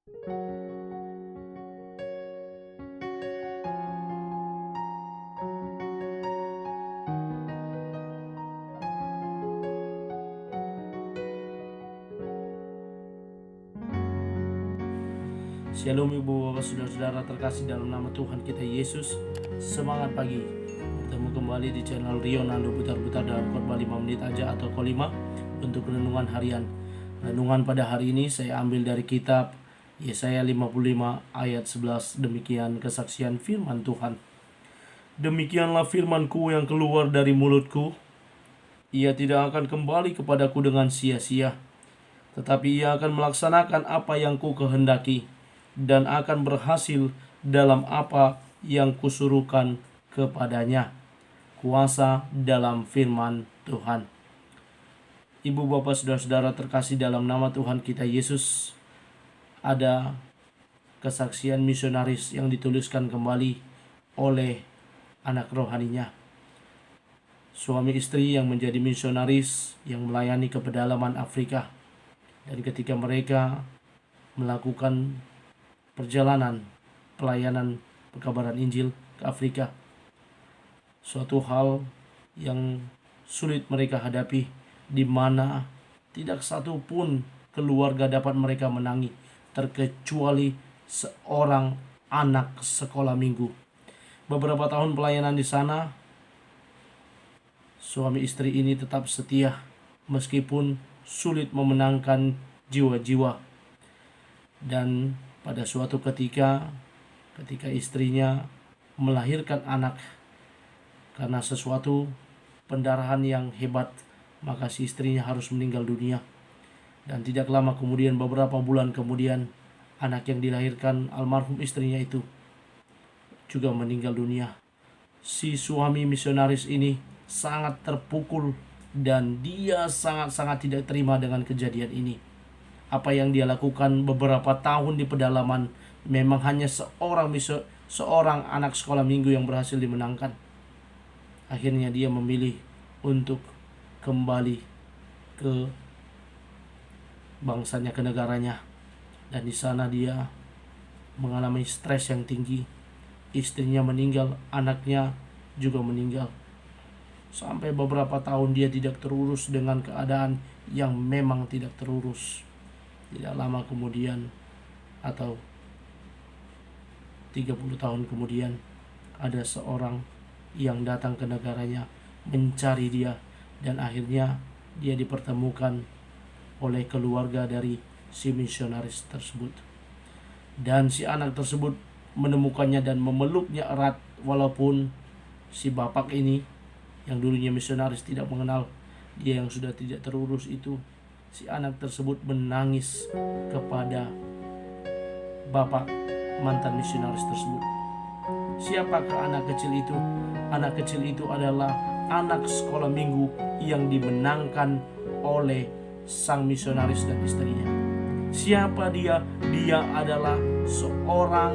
Shalom ibu bapak saudara-saudara terkasih dalam nama Tuhan kita Yesus. Semangat pagi, bertemu kembali di channel Rio Nando Putar-Putar dalam khotbah 5 menit aja atau Kolima untuk renungan harian. Renungan pada hari ini saya ambil dari kitab Yesaya 55 ayat 11. Demikian kesaksian firman Tuhan. Demikianlah firman-Ku yang keluar dari mulutku, ia tidak akan kembali kepadaku dengan sia-sia, tetapi ia akan melaksanakan apa yang Ku kehendaki dan akan berhasil dalam apa yang Kusuruhkan kepadanya. Kuasa dalam firman Tuhan. Ibu bapak saudara-saudara terkasih dalam nama Tuhan kita Yesus, ada kesaksian misionaris yang dituliskan kembali oleh anak rohaninya. Suami istri yang menjadi misionaris yang melayani ke pedalaman Afrika. Dan ketika mereka melakukan perjalanan pelayanan pekabaran Injil ke Afrika, suatu hal yang sulit mereka hadapi, di mana tidak satu pun keluarga dapat mereka menangi, terkecuali seorang anak sekolah minggu. Beberapa tahun pelayanan di sana, suami istri ini tetap setia meskipun sulit memenangkan jiwa-jiwa. Dan pada suatu ketika istrinya melahirkan anak karena sesuatu pendarahan yang hebat, maka si istrinya harus meninggal dunia. Dan tidak lama kemudian, beberapa bulan kemudian, anak yang dilahirkan almarhum istrinya itu juga meninggal dunia. Si suami misionaris ini sangat terpukul dan dia sangat-sangat tidak terima dengan kejadian ini. Apa yang dia lakukan beberapa tahun di pedalaman memang hanya seorang anak sekolah minggu yang berhasil dimenangkan. Akhirnya dia memilih untuk kembali ke bangsanya, ke negaranya. Dan di sana dia mengalami stres yang tinggi. Istrinya meninggal, anaknya juga meninggal. Sampai beberapa tahun dia tidak terurus dengan keadaan yang memang tidak terurus. Tidak lama kemudian, atau 30 tahun kemudian, ada seorang yang datang ke negaranya mencari dia. Dan akhirnya dia dipertemukan oleh keluarga dari si misionaris tersebut. Dan si anak tersebut menemukannya dan memeluknya erat, walaupun si bapak ini yang dulunya misionaris tidak mengenal dia yang sudah tidak terurus itu. Si anak tersebut menangis kepada bapak mantan misionaris tersebut. Siapakah anak kecil itu? Anak kecil itu adalah anak sekolah minggu yang dimenangkan oleh sang misionaris dan istrinya. Siapa dia? Dia adalah seorang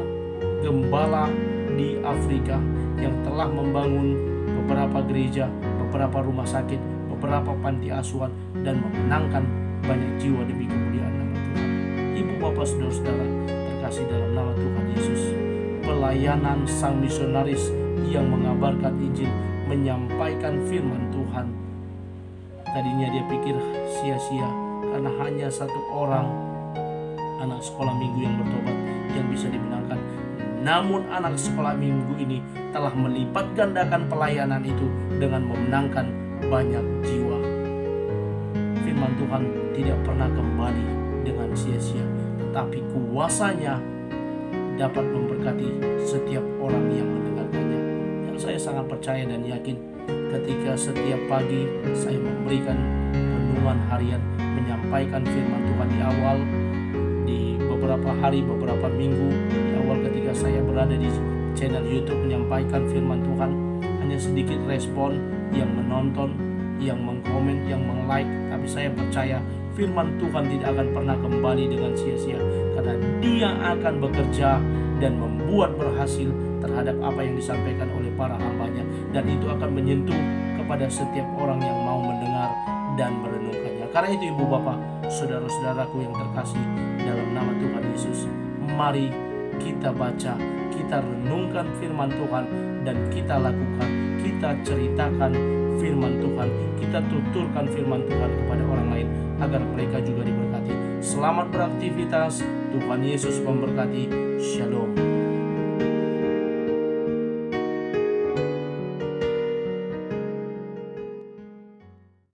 gembala di Afrika yang telah membangun beberapa gereja, beberapa rumah sakit, beberapa panti asuhan, dan memenangkan banyak jiwa demi kemuliaan nama Tuhan. Ibu bapak saudara-saudara terkasih dalam nama Tuhan Yesus, pelayanan sang misionaris yang mengabarkan Injil, menyampaikan firman Tuhan, tadinya dia pikir sia-sia karena hanya satu orang anak sekolah minggu yang bertobat yang bisa dimenangkan. Namun anak sekolah minggu ini telah melipat gandakan pelayanan itu dengan memenangkan banyak jiwa. Firman Tuhan tidak pernah kembali dengan sia-sia, tetapi kuasanya dapat memberkati setiap orang yang mendengarkannya. Dan saya sangat percaya dan yakin ketika setiap pagi saya memberikan renungan harian, menyampaikan firman Tuhan di awal, di beberapa hari, beberapa minggu di awal ketika saya berada di channel YouTube menyampaikan firman Tuhan, hanya sedikit respon yang menonton, yang mengkomen, yang meng-like. Tapi saya percaya firman Tuhan tidak akan pernah kembali dengan sia-sia, karena dia akan bekerja dan membuat berhasil terhadap apa yang disampaikan oleh para hambanya, dan itu akan menyentuh kepada setiap orang yang mau mendengar dan merenungkannya. Karena itu ibu bapak, Saudara-saudaraku yang terkasih dalam nama Tuhan Yesus, mari kita baca, kita renungkan firman Tuhan, dan kita lakukan, kita ceritakan firman Tuhan, kita tuturkan firman Tuhan kepada orang lain agar mereka juga diberkati. Selamat beraktivitas, Tuhan Yesus memberkati. Shalom.